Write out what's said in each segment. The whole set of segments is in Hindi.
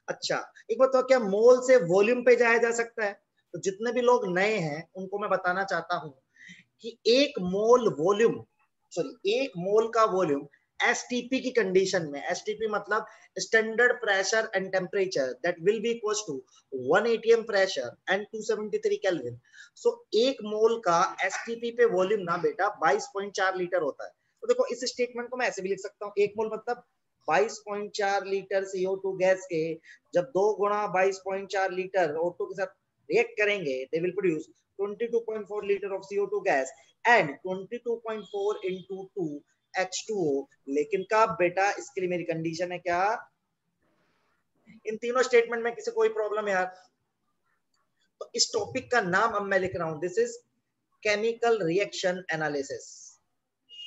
अच्छा एक बात तो, क्या मोल से वॉल्यूम पे जाया जा सकता है? तो जितने भी लोग नए हैं उनको मैं बताना चाहता हूं कि एक मोल वॉल्यूम, सॉरी एक मोल का वॉल्यूम एसटीपी की कंडीशन में, एसटीपी मतलब standard pressure and temperature, that will be equals to 1 ATM pressure and 273 kelvin. So एक मोल का एसटीपी पे वॉल्यूम ना बेटा 22.4 लीटर होता है। तो देखो इस स्टेटमेंट को मैं ऐसे भी लिख सकता हूँ, एक मोल मतलब 22.4 लीटर CO2 गैस के जब 2 गुणा 22.4 लीटर O2 के साथ रिएक्ट करेंगे, they will produce 22.4 litre of CO2 gas and 22.4 into 2 H2O। लेकिन कब बेटा, इसके लिए मेरी कंडीशन है क्या, इन तीनों स्टेटमेंट में किसी कोई प्रॉब्लम है यार? तो इस टॉपिक का नाम अब मैं लिख रहा हूं, this is chemical reaction analysis,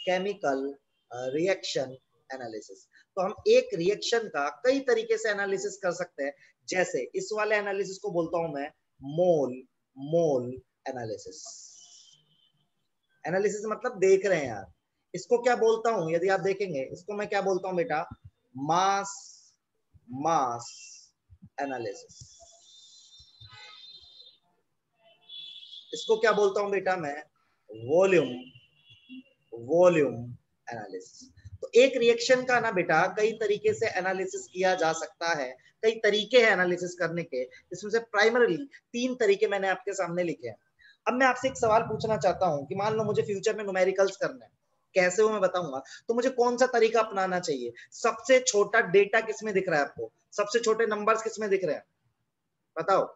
chemical reaction analysis. तो हम एक रिएक्शन का कई तरीके से एनालिसिस कर सकते हैं, जैसे इस वाले एनालिसिस को बोलता हूं मैं मोल मोल एनालिसिस। एनालिसिस मतलब देख रहे हैं यार, इसको क्या बोलता हूं, यदि आप देखेंगे इसको मैं क्या बोलता हूं बेटा, मास मास एनालिसिस। इसको क्या बोलता हूं बेटा मैं, वॉल्यूम वॉल्यूम एनालिसिस। तो एक रिएक्शन का ना बेटा कई तरीके से एनालिसिस किया जा सकता है, कई तरीके हैं एनालिसिस करने के, इसमें से प्राइमरीली 3 तरीके मैंने आपके सामने लिखे हैं। अब मैं आपसे एक सवाल पूछना चाहता हूं कि मान लो मुझे फ्यूचर में न्यूमेरिकल्स करना है, कैसे वो मैं बताऊंगा, तो मुझे कौन सा तरीका अपनाना चाहिए? सबसे छोटा डेटा किसमें दिख रहा है आपको, सबसे छोटे नंबर्स किसमें दिख रहे हैं, बताओ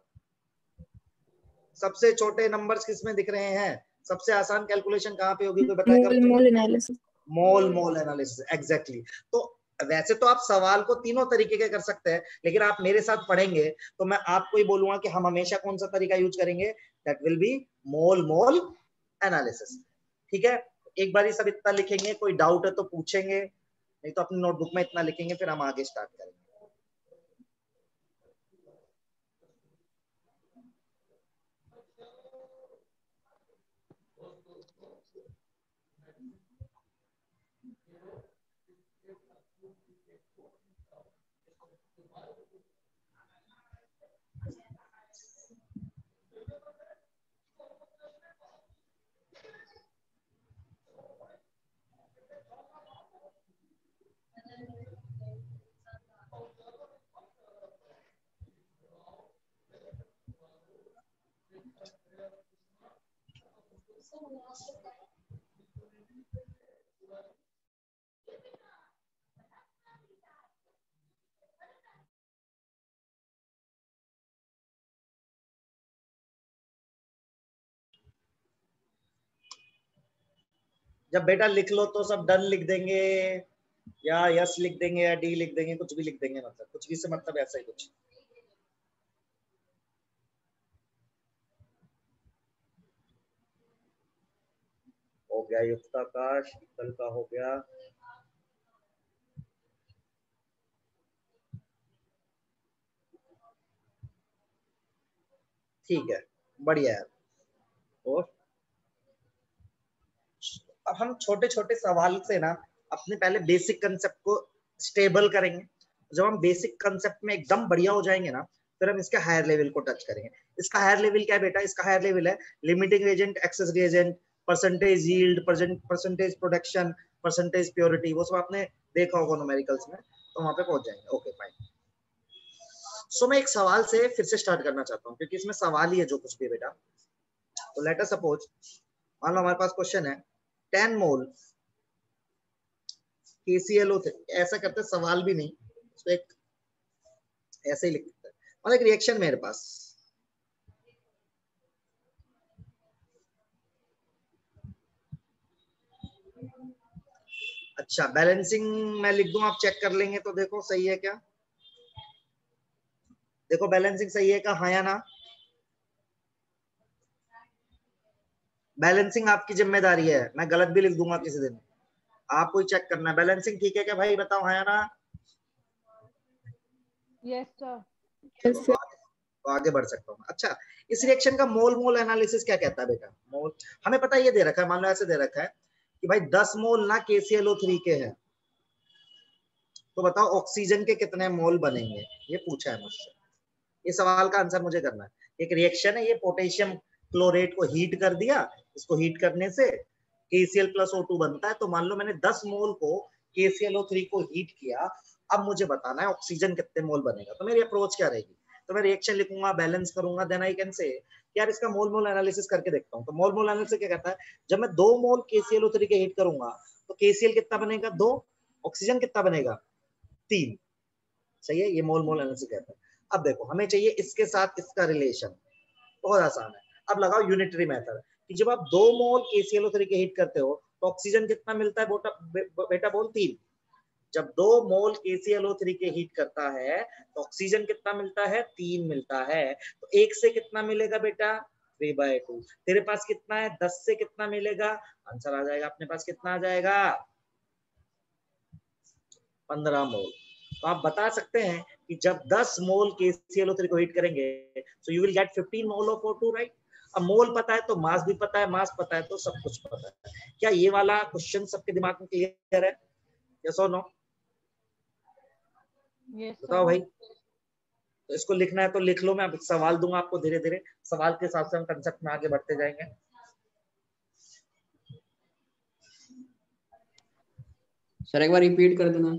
सबसे छोटे नंबर्स किसमें दिख रहे हैं? सबसे आसान कैलकुलेशन कहां पे होगी, कोई बताएगा? मोल एनालिसिस। मोल एनालिसिस, एग्जैक्टली। तो वैसे तो आप सवाल को तीनों तरीके के कर सकते हैं, लेकिन आप मेरे साथ पढ़ेंगे तो मैं आपको ही बोलूंगा कि हम हमेशा कौन सा तरीका यूज करेंगे, that will B mole analysis. ठीक है, एक बार ही सब इतना लिखेंगे, कोई डाउट है तो पूछेंगे, नहीं तो अपनी नोटबुक में इतना लिखेंगे, फिर हम आगे स्टार्ट करेंगे। जब बेटा लिख लो तो सब डन लिख देंगे या यस लिख देंगे या डी लिख देंगे, कुछ भी लिख देंगे, मतलब कुछ भी से मतलब ऐसा ही कुछ। हो गया युक्ता का, शीतल का हो गया, ठीक है, बढ़िया है। और अब हम छोटे छोटे सवाल से ना अपने पहले बेसिक कंसेप्ट को स्टेबल करेंगे। जब हम बेसिक कंसेप्ट में एकदम बढ़िया हो जाएंगे ना, फिर हम इसके हायर लेवल को टच करेंगे। इसका हायर लेवल क्या है बेटा, इसका हायर लेवल है limiting reagent, access reagent, percentage yield, percentage production, percentage purity, वो सब आपने देखा होगा न्यूमेरिकल्स में, तो वहां पे पहुंच जाएंगे। Okay fine. सो मैं एक सवाल से फिर से स्टार्ट करना चाहता हूँ, क्योंकि इसमें सवाल ही है जो कुछ भी बेटा। तो लेट अस सपोज, मान लो हमारे पास क्वेश्चन है 10 मोल KClO3, ऐसा करते सवाल भी नहीं, तो एक ऐसे ही लिखते हैं, और एक रिएक्शन मेरे पास, अच्छा बैलेंसिंग मैं लिख दूं, आप चेक कर लेंगे तो देखो सही है क्या, देखो बैलेंसिंग सही है क्या, हाँ या ना? बैलेंसिंग आपकी जिम्मेदारी है, मैं गलत भी लिख दूंगा किसी दिन, आपको ही चेक करना है। बैलेंसिंग ठीक है क्या भाई, बताओ हाँ या ना? Yes sir. चलो तो आगे बढ़ सकता हूँ। अच्छा, इस रिएक्शन का मोल एनालिसिस क्या कहता है बेटा? मोल हमें पता है, ये दे रखा है, मान लो ऐसे दे रखा है कि भाई 10 मोल ना KClO3 के हैं, तो बताओ ऑक्सीजन के कितने मोल बनेंगे, ये पूछा है मुझसे। ये सवाल का आंसर मुझे करना है। एक रिएक्शन है, ये पोटेशियम क्लोरेट को हीट कर दिया, इसको हीट करने से KCl प्लस O2 बनता है। तो मान लो मैंने 10 मोल को KClO3 को हीट किया, अब मुझे बताना है ऑक्सीजन कितने मोल बनेगा। तो मेरी अप्रोच क्या रहेगी, तो मैं रिएक्शन लिखूंगा, बैलेंस करूंगा, देन आई कैन से यार इसका मोल मोल एनालिसिस करके देखता हूँ। तो मोल मोल एनालिसिस क्या कहता है, जब मैं 2 मोल KClO3 के हीट करूंगा तो KCl कितना बनेगा 2, ऑक्सीजन कितना बनेगा 3। सही है, ये मोल मोल एनालिसिस कहता है। अब देखो हमें चाहिए इसके साथ इसका रिलेशन, बहुत आसान है। अब लगाओ यूनिटरी मेथड कि जब आप 2 मोल KClO3 के हीट करते हो तो ऑक्सीजन कितना मिलता है बेटा बोल 3। जब 2 मोल KClO3 के हीट करता है तो ऑक्सीजन कितना मिलता है 3 मिलता है। तो 1 से कितना मिलेगा बेटा 3/2। तेरे पास कितना है 10 से कितना मिलेगा, आंसर आ जाएगा अपने पास, कितना आ जाएगा 15 मोल। तो आप बता सकते हैं कि जब 10 मोल KClO3 को हीट करेंगे so you will get 15 mole of O2, right. अब मोल पता है तो मास भी पता है, मास पता है तो सब कुछ पता है। क्या ये वाला क्वेश्चन सबके दिमाग में क्लियर है, यस और नो? बताओ भाई। तो इसको लिखना है तो लिख लो, मैं अब सवाल दूंगा आपको, धीरे धीरे सवाल के हिसाब से हम कंसेप्ट में आगे बढ़ते जाएंगे। सर एक बार रिपीट कर देना।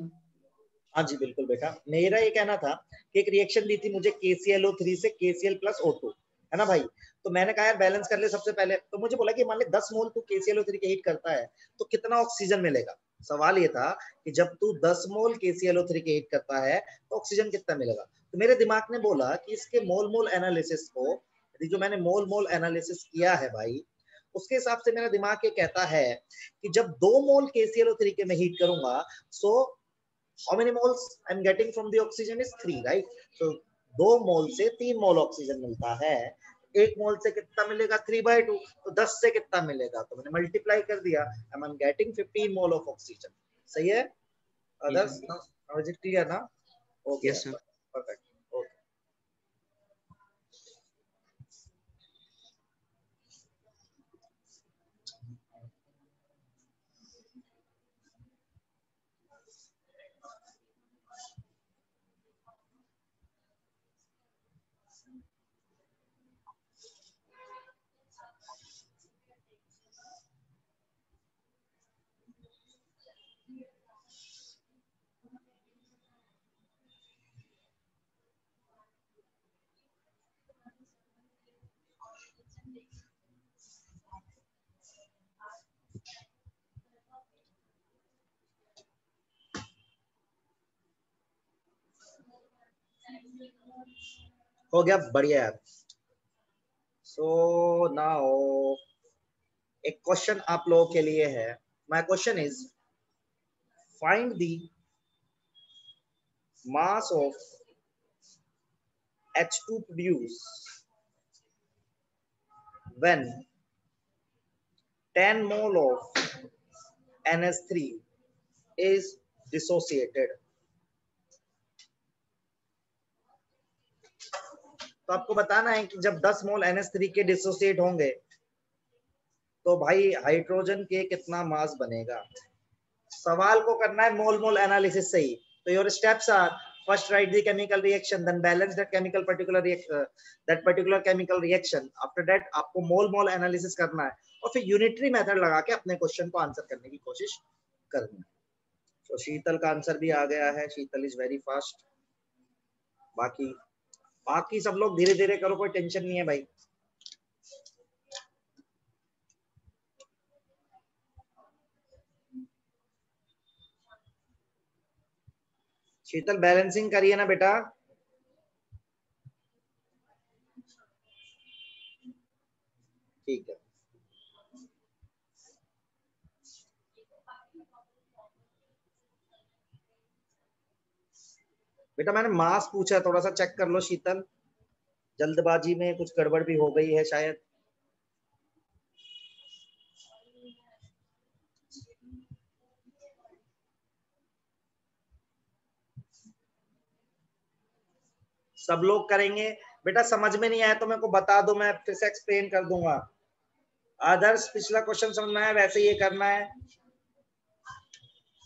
हाँ जी बिल्कुल बेटा, मेरा ये कहना था कि एक रिएक्शन दी थी मुझे KClO3 से KCl प्लस O2, है ना भाई। तो मैंने कहा यार बैलेंस कर ले सबसे पहले। तो मुझे बोला कि मान ले 10 मोल तू KClO3 के हीट करता है तो कितना ऑक्सीजन मिलेगा। सवाल ये था कि जब तू 10 मोल KClO3 के हीट करता है तो ऑक्सीजन कितना मिलेगा। तो मेरे दिमाग ने बोला कि इसके मोल मोल एनालिसिस को, जो मैंने मोल मोल एनालिसिस किया है भाई, उसके हिसाब से मेरा दिमाग ये कहता है कि जब 2 मोल KClO3 के मैं हीट करूंगा सो how many moles I'm getting from the oxygen is 3, right? So 2 मोल से 3 मोल ऑक्सीजन मिलता है। 1 मोल से कितना मिलेगा 3/2, तो 10 से कितना मिलेगा, तो मैंने मल्टीप्लाई कर दिया, I am getting 15 mole of oxygen. सही है others, now is it clear ना? Okay yes sir. परफेक्ट। हो गया, बढ़िया है। सो नाउ एक क्वेश्चन आप लोगों के लिए है। My question is find the mass of H2 produced when 10 mole of NH3 is dissociated। तो आपको बताना है कि जब 10 मोल NH3 के डिसोसिएट होंगे तो भाई हाइड्रोजन के कितना मास बनेगा। सवाल को करना है मोल मोल एनालिसिस से ही। तो your steps are first write the chemical reaction, then balance that chemical particular chemical reaction. After that आपको मोल मोल एनालिसिस करना है और फिर यूनिटरी मेथड लगा के अपने क्वेश्चन को आंसर करने की कोशिश करनी है। तो शीतल का आंसर भी आ गया है, शीतल इज वेरी फास्ट। बाकी सब लोग धीरे धीरे करो, कोई टेंशन नहीं है भाई। शीतल बैलेंसिंग करिए ना बेटा। ठीक है बेटा, मैंने मास पूछा है, थोड़ा सा चेक कर लो शीतल, जल्दबाजी में कुछ गड़बड़ भी हो गई है शायद। सब लोग करेंगे बेटा, समझ में नहीं आया तो मेरे को बता दो, मैं फिर से एक्सप्लेन कर दूंगा। आदर्श पिछला क्वेश्चन समझ में आया, वैसे ये करना है।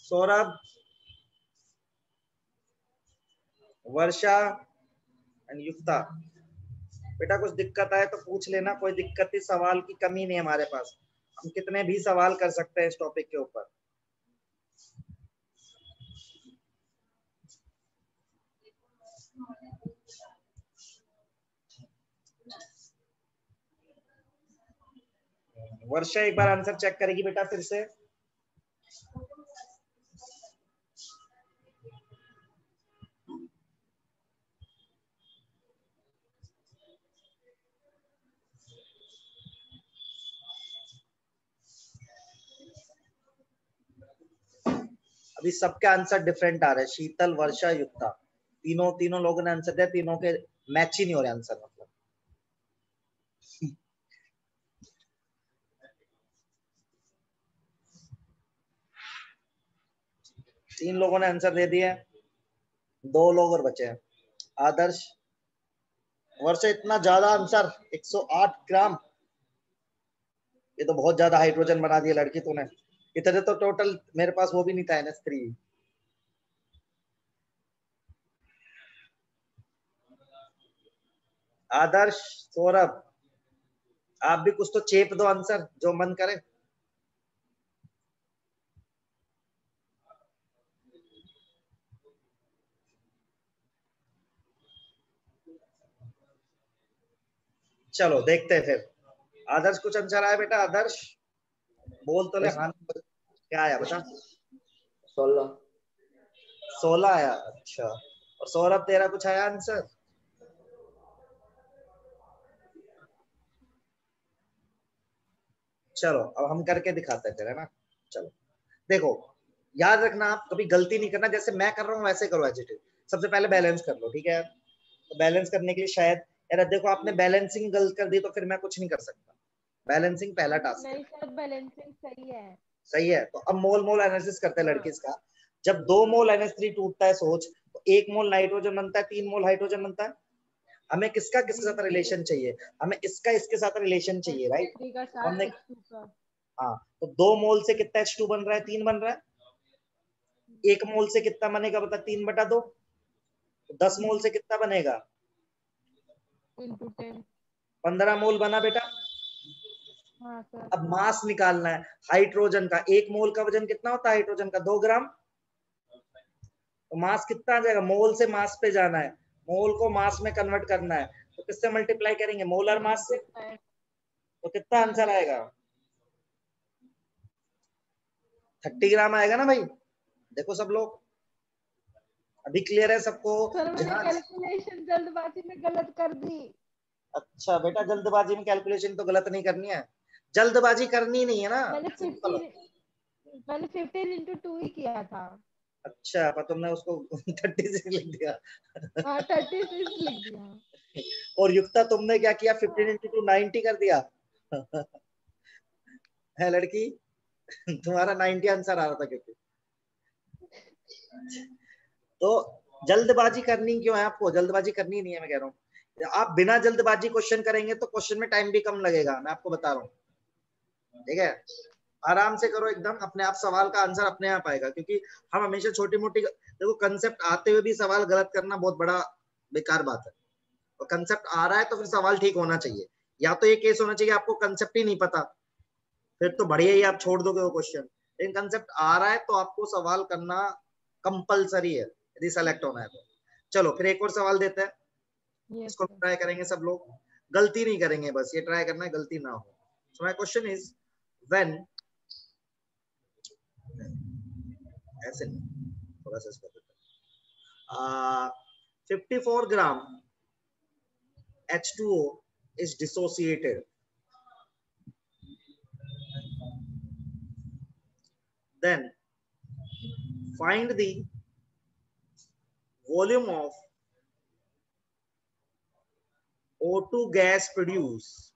सौरभ वर्षा एंड युक्ता। बेटा कुछ दिक्कत आए तो पूछ लेना, कोई दिक्कत ही, सवाल की कमी नहीं हमारे पास, हम कितने भी सवाल कर सकते हैं इस टॉपिक के ऊपर। वर्षा एक बार आंसर चेक करेगी बेटा फिर से। अभी सबके आंसर डिफरेंट आ रहे हैं, शीतल, वर्षा, युक्ता, तीनों लोगों ने आंसर दिया, तीनों के मैच ही नहीं हो रहे आंसर, मतलब। तीन लोगों ने आंसर दे दिया, 2 लोग और बचे हैं। आदर्श, वर्षा, इतना ज्यादा आंसर, 108 ग्राम, ये तो बहुत ज्यादा हाइड्रोजन बना दिया लड़की तूने। इतने तो टोटल मेरे पास वो भी नहीं था NH3। आदर्श, सौरभ, आप भी कुछ तो चेप दो आंसर, जो मन करे। चलो देखते हैं फिर। आदर्श कुछ आंसर आया बेटा? आदर्श बोल तो ले। हाँ, क्या आया बता? 16। 16 आया, अच्छा। और सौरभ तेरा कुछ आया आंसर? चलो अब हम करके दिखाते हैं फिर, है ना। चलो देखो, याद रखना, आप कभी गलती नहीं करना, जैसे मैं कर रहा हूँ वैसे करो, एजिटिव। सबसे पहले बैलेंस कर लो, ठीक है। तो बैलेंस करने के लिए शायद, यार देखो आपने बैलेंसिंग गलत कर दी तो फिर मैं कुछ नहीं कर सकता। बैलेंसिंग पहला टास्क है। नहीं सर, बैलेंसिंग सही है। सही है, तो अब मोल मोल एनालिसिस करते हैं लड़के हाँ। इसका। जब 2 मोल NH3 टूटता है, सोच, तो 1 मोल नाइट्रोजन बनता है, 3 मोल हाइड्रोजन बनता है। हमें किसका किसके साथ रिलेशन चाहिए? हमें इसका इसके साथ रिलेशन चाहिए, राइट। H3 का तो हमने, साथ H2 का। हाँ, तो 2 मोल से कितना H2 बन रहा है? 3 बन रहा है। 1 मोल से कितना बनेगा बता? 3/2। तो 10 मोल से कितना बनेगा? into 10। 15 मोल बना बेटा। हाँ सर। अब मास निकालना है हाइड्रोजन का। 1 मोल का वजन कितना होता है हाइड्रोजन का? 2 ग्राम। तो मास कितना आ जाएगा? मोल से मास पे जाना है, मोल को मास में कन्वर्ट करना है, तो किससे मल्टीप्लाई करेंगे? मोलर मास से। तो कितना आंसर आएगा? 30 ग्राम आएगा ना भाई। देखो सब लोग, अभी क्लियर है सबको? सर मैंने जहां, कैलकुलेशन जल्दबाजी में गलत कर दी। अच्छा बेटा, जल्दबाजी में कैलकुलेशन तो गलत नहीं करनी है, जल्दबाजी करनी नहीं है ना, मैंने सिंपल। 15 into 2 ही किया था। अच्छा, पर तुमने उसको 36 लिख दिया। हाँ 36 लिख दिया। और युक्ता तुमने क्या किया? 15 into 2 90 कर दिया। है लड़की, तुम्हारा 90 आंसर आ रहा था क्योंकि। तो जल्दबाजी करनी क्यों है आपको? जल्दबाजी करनी नहीं है, मैं कह रहा हूँ। आप बिना जल्दबाजी क्वेश्चन करेंगे तो क्वेश्चन में टाइम भी कम लगेगा, मैं आपको बता रहा हूँ, ठीक है। आराम से करो एकदम, अपने आप सवाल का आंसर अपने आप आएगा, क्योंकि हम हमेशा छोटी मोटी, देखो कंसेप्ट आते हुए भी सवाल गलत करना बहुत बड़ा बेकार बात है। और कंसेप्ट आ रहा है तो फिर सवाल ठीक होना चाहिए। या तो ये केस होना चाहिए आपको कंसेप्ट ही नहीं पता, फिर तो बढ़िया ही आप छोड़ दोगे वो क्वेश्चन। लेकिन कंसेप्ट आ रहा है तो आपको सवाल करना कंपलसरी है, यदि सेलेक्ट होना है तो। चलो फिर एक और सवाल देते हैं, यस इसको सर। ट्राई करेंगे सब लोग, गलती नहीं करेंगे, बस ये ट्राई करना है गलती ना हो। So my question is, when, ऐसे नहीं, थोड़ा सा इसको 54 ग्राम H2O is dissociated, then find the volume of O2 gas produced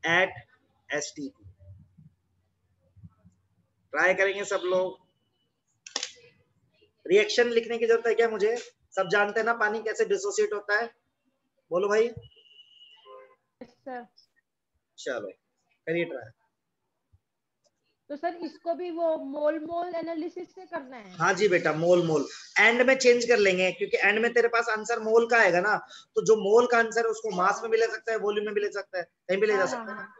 at STP। Try करेंगे सब लोग। रिएक्शन लिखने की जरूरत है क्या मुझे? सब जानते हैं ना पानी कैसे डिसोसिएट होता है, बोलो भाई। Yes sir. चलो करिए ट्राई। तो सर इसको भी वो मोल मोल एनालिसिस से करना है? हाँ जी बेटा, मोल मोल एंड में चेंज कर लेंगे, क्योंकि एंड में तेरे पास आंसर मोल का आएगा ना, तो जो मोल का आंसर है उसको मास में भी ले सकता है, वॉल्यूम में भी ले सकता है, कहीं भी ले जा हाँ हाँ सकता है। हाँ।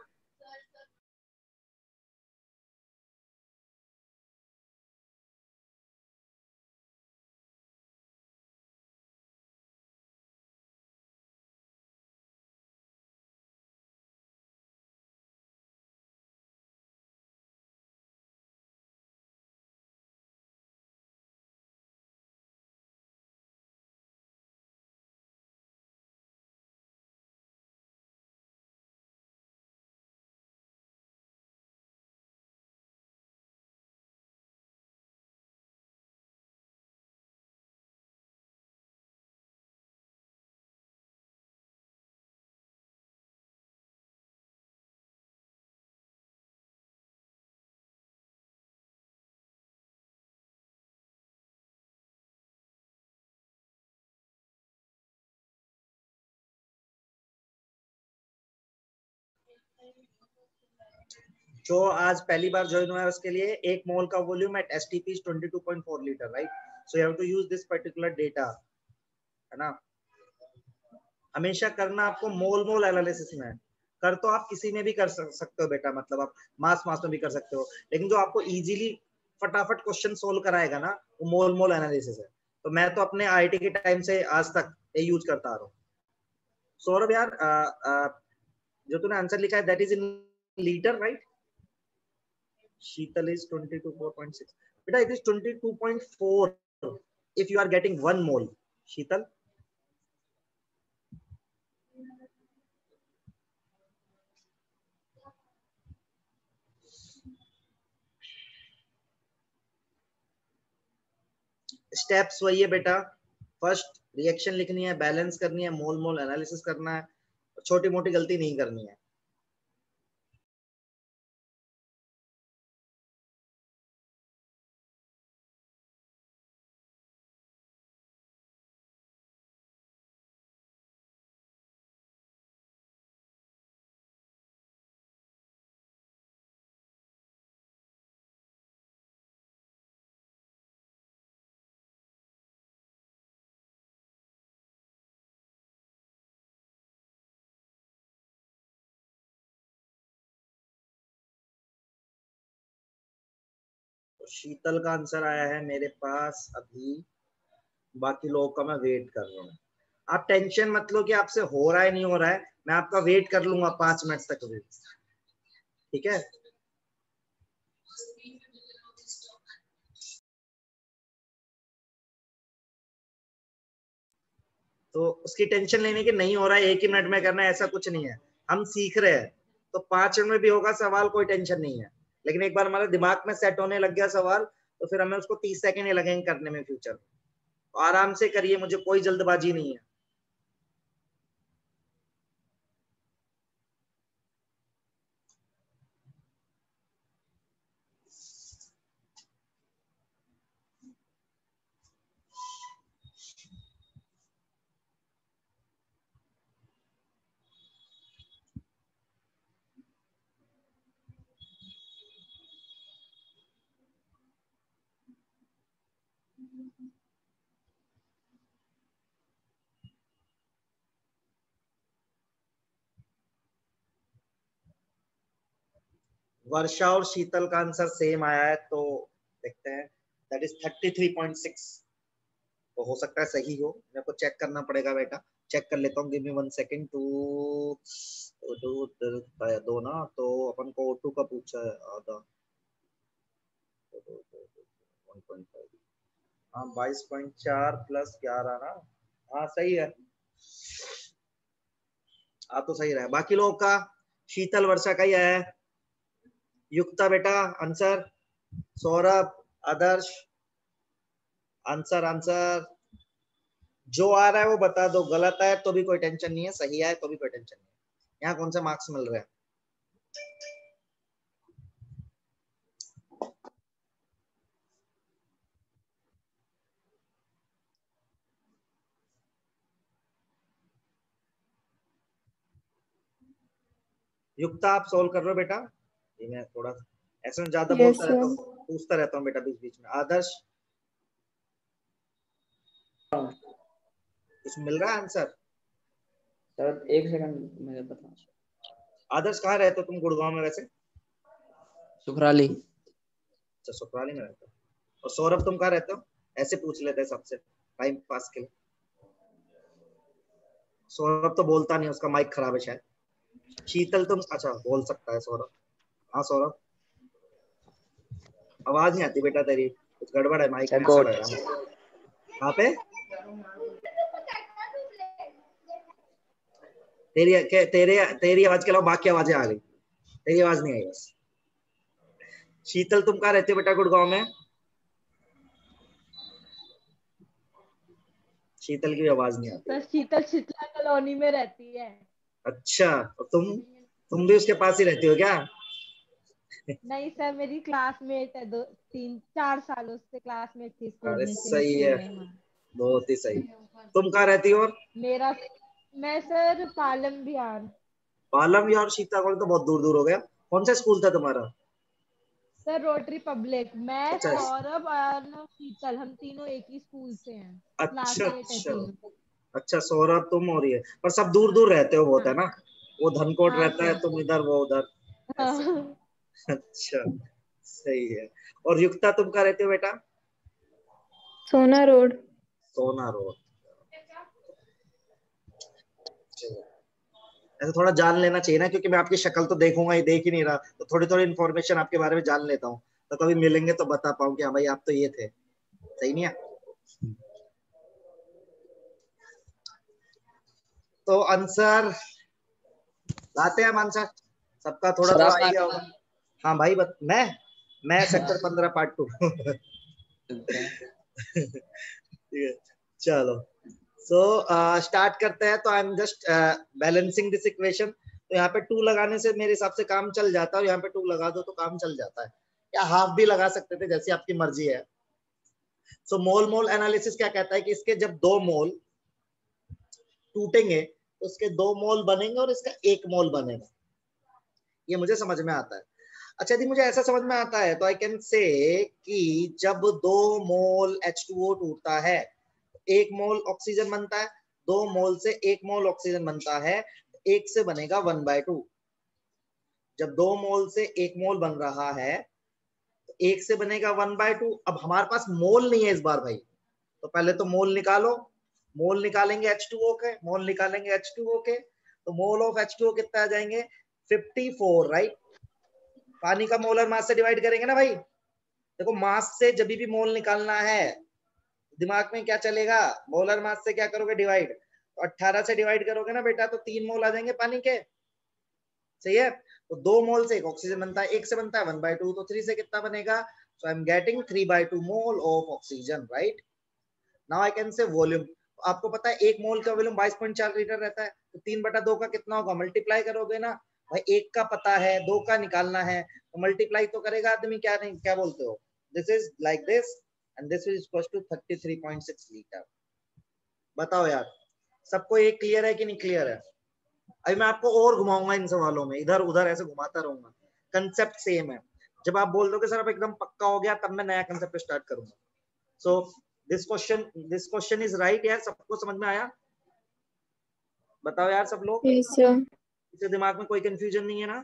जो आज पहली बार ज्वाइन हुआ है उसके लिए 1 मोल का volume at STP is 22.4 liter, right? So you have to use this particular data, है ना? हमेशा करना आपको मोल मोल एनालिसिस में। कर तो आप किसी में भी कर सकते हो बेटा, मतलब आप मास में भी कर सकते हो, लेकिन जो आपको इजीली फटाफट क्वेश्चन सोल्व कराएगा ना, वो मोल मोल एनालिसिस है। तो मैं तो अपने आईआईटी के टाइम से आज तक ये यूज करता आ रहा हूँ। सौरभ यार, जो तूने आंसर लिखा है that is in litre, right? Sheetal is 22.6 बेटा, it is 22.4 if you are getting 1 mole. Sheetal, steps वही है बेटा, फर्स्ट रिएक्शन लिखनी है, बैलेंस करनी है, मोल मोल एनालिसिस करना है, छोटी मोटी गलती नहीं करनी है। तो शीतल का आंसर आया है मेरे पास अभी, बाकी लोगों का मैं वेट कर रहा हूँ। आप टेंशन मत लो कि आपसे हो रहा है नहीं हो रहा है, मैं आपका वेट कर लूंगा 5 मिनट तक भी, ठीक है? तो उसकी टेंशन लेने की नहीं हो रहा है, 1 ही मिनट में करना है ऐसा कुछ नहीं है, हम सीख रहे हैं। तो 5 मिनट में भी होगा सवाल, कोई टेंशन नहीं है, लेकिन एक बार हमारे दिमाग में सेट होने लग गया सवाल, तो फिर हमें उसको 30 सेकंड ही लगेंगे करने में फ्यूचर। तो आराम से करिए, मुझे कोई जल्दबाजी नहीं है। वर्षा और शीतल का आंसर सेम आया है, तो देखते हैं, दैट इज 33.6। तो हो सकता है सही हो, मेरे को चेक करना पड़ेगा बेटा, चेक कर लेता हूँ, गिव मी 1 सेकंड। दो ना, तो अपन को O2 का पूछा है आधा, 1.5, हाँ 22.4 प्लस 11 ना, हाँ सही है, हाँ तो सही रहा है। बाकी लोगों का शीतल वर्षा का ही आया है। युक्ता बेटा आंसर, सौरभ, आदर्श, आंसर आंसर जो आ रहा है वो बता दो, गलत है तो भी कोई टेंशन नहीं है, सही है तो भी कोई टेंशन नहीं है। यहाँ कौन से मार्क्स मिल रहे हैं? युक्ता आप सोल्व कर रहे हो बेटा, ये मैं थोड़ा ऐसे में ज्यादा Yes, बोलता रहता sir. हूँ, पूछता रहता हूँ बेटा बीच बीच में। आदर्श कुछ मिल रहा है आंसर? सर एक सेकंड मुझे बता। आदर्श कहाँ रहते हो तुम गुड़गांव में वैसे? सुखराली। अच्छा सुखराली में रहते हो। और सौरभ तुम कहाँ रहते हो? ऐसे पूछ लेते हैं सबसे टाइम पास के लिए। सौरभ तो बोलता नहीं, उसका माइक खराब है शायद। शीतल तुम, अच्छा बोल सकता है सौरभ। हाँ सौरभ, आवाज नहीं आती बेटा तेरी, कुछ गड़बड़ है माइक में ऐसा लग रहा है। कहाँ पे? तेरी आवाज के अलावा बाकी आवाजें आ गई, तेरी आवाज नहीं आई बस। शीतल तुम कहाँ रहते हो बेटा गुड़गांव में? शीतल की आवाज नहीं आती। सर शीतल शीतला कॉलोनी में रहती है। अच्छा, और तुम भी उसके पास ही रहती हो क्या? नहीं सर, मेरी क्लासमेट है, 4 सालों से क्लासमेट थी स्कूल अरे में, सेम सही स्कूल है, में। हाँ। बहुत ही सही। तुम कहाँ रहती हो? मेरा मैं सर पालम बिहार। पालम यार, सीताकुंड तो बहुत दूर दूर हो गया। कौन सा स्कूल था तुम्हारा? Sir rotary public. मैं अच्छा सौरभ और शीतल, हम तीनों एक ही स्कूल से हैं, अच्छा क्लासमेट है अच्छा। तीनों। अच्छा सौरभ तुम हो रही है, पर सब दूर दूर रहते हो बहुत, है हाँ ना? वो धनकोट हाँ रहता है, सर। तुम इधर वो उधर, ऐसे। हाँ। अच्छा सही है। और युक्ता तुम कहाँ रहते हो बेटा? Sona Road. सोना रोड। ऐसे थोड़ा जान लेना चाहिए ना, क्योंकि मैं आपकी शक्ल तो देखूंगा ही, देख ही नहीं रहा, तो थोड़ी थोड़ी इन्फॉर्मेशन आपके बारे में जान लेता हूँ, तो कभी मिलेंगे तो बता पाऊँ कि हाँ भाई आप तो ये थे। सही नहीं है? तो आंसर लाते हैं हम आंसर, सबका थोड़ा सर थोड़ा आपका आइडिया होगा। हाँ भाई मैं सेक्टर 15 पार्ट 2। ठीक है, चलो। सो स्टार्ट करते हैं। तो I am just balancing this equation. तो यहाँ पे 2 लगाने से मेरे हिसाब से काम चल जाता है, और यहाँ पे 2 लगा दो तो काम चल जाता है, या हाफ भी लगा सकते थे, जैसी आपकी मर्जी है। सो मोल मोल एनालिसिस क्या कहता है कि इसके जब 2 मोल टूटेंगे तो उसके 2 मोल बनेंगे और इसका 1 मोल बनेगा। ये मुझे समझ में आता है। अच्छा यदि मुझे ऐसा समझ में आता है तो आई कैन से कि जब 2 मोल H2O टूटता है, 1 मोल ऑक्सीजन बनता है, 2 मोल से 1 मोल ऑक्सीजन बनता है, 1 से बनेगा 1/2। जब 2 मोल से 1 मोल बन रहा है तो 1 से बनेगा 1/2। अब हमारे पास मोल नहीं है इस बार भाई, तो पहले तो मोल निकालो। मोल निकालेंगे H2O के, मोल निकालेंगे H2O के, तो मोल ऑफ H2O कितना आ जाएंगे? 54, राइट? पानी का मोलर मास से डिवाइड करेंगे ना भाई। देखो मास से जब भी मोल निकालना है, दिमाग में क्या चलेगा? मोलर मास से क्या करोगे? डिवाइड। तो 18 से डिवाइड करोगे ना बेटा, तो 3 मोल आ जाएंगे पानी के। सही है? तो 2 मोल से 1 ऑक्सीजन बनता है, 1 से बनता है 1/2, तो 3 से कितना बनेगा? So I am getting 3/2 mole of oxygen, right? Now I can say volume. आपको पता है 1 मोल का वॉल्यूम 22.4 लीटर रहता है, तो 3/2 का कितना होगा? मल्टीप्लाई करोगे ना भाई, 1 का पता है, 2 का निकालना है, तो मल्टीप्लाई तो करेगा आदमी, क्या नहीं, क्या बोलते हो? This is like this and this is equal to 33.6 liter. बताओ यार, सबको एक क्लियर है कि नहीं क्लियर है? अभी मैं आपको और घुमाऊंगा इन सवालों में, इधर उधर ऐसे घुमाता रहूंगा। कंसेप्ट सेम है। जब आप बोल दो कि सर अब एकदम पक्का हो गया, तब मैं नया कंसेप्ट स्टार्ट करूंगा। So this question is right यार, सबको समझ में आया? बताओ यार सब लोग, Yes, sir. इससे दिमाग में कोई कंफ्यूजन नहीं है ना?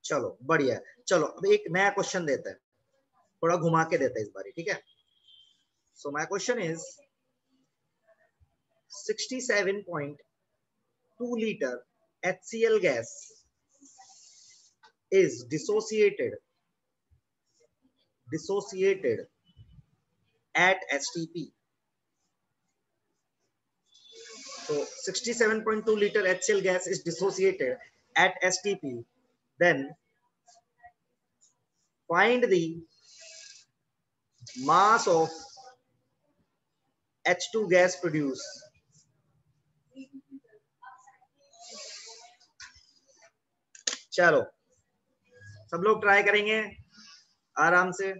चलो बढ़िया है। चलो अब एक नया क्वेश्चन देते हैं, थोड़ा घुमा के देते हैं इस बारी, ठीक है? So my question is 67.2 liter HCl gas is dissociated at STP. So 67.2 liter HCl gas is dissociated at STP. Then find the mass of H2 gas produced. चलो सब लोग ट्राई करेंगे आराम से।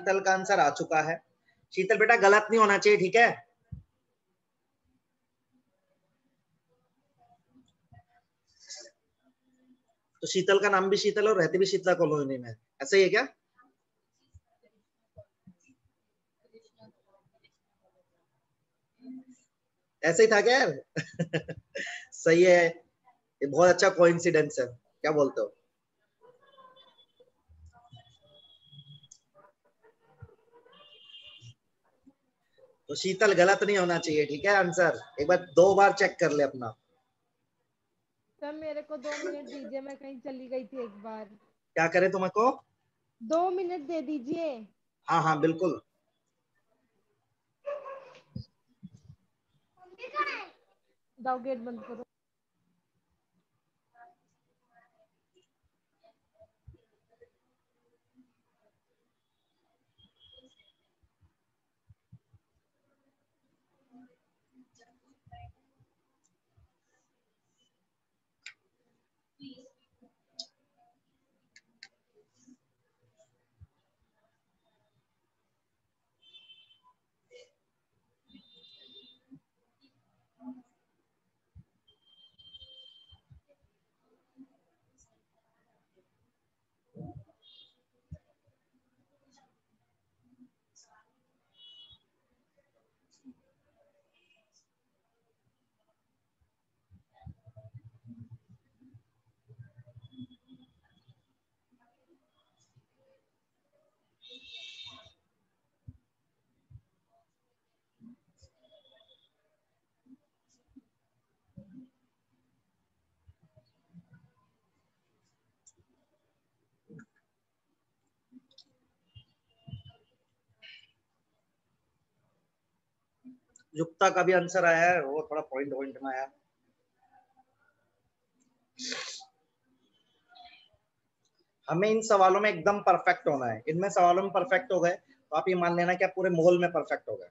शीतल का आंसर आ चुका है। शीतल बेटा गलत नहीं होना चाहिए, ठीक है? तो शीतल का नाम भी शीतल और रहती भी शीतला कॉलोनी में, ऐसा ही है क्या? ऐसे ही था क्या यार? सही है, ये बहुत अच्छा कोइंसिडेंस है, क्या बोलते हो? तो शीतल गलत नहीं होना चाहिए, ठीक है? आंसर एक बार 2 बार चेक कर ले अपना। सर मेरे को 2 मिनट दीजिए, मैं कहीं चली गई थी एक बार। क्या करे तुमको? 2 मिनट दे दीजिए। हाँ हाँ बिल्कुल। जाओ गेट बंद करो। युक्ता का भी आंसर आया है, वो थोड़ा पॉइंट पॉइंट में आया। हमें इन सवालों में एकदम परफेक्ट होना है। इनमें सवालों में परफेक्ट हो गए तो आप ये मान लेना कि आप पूरे मोल में परफेक्ट हो गए।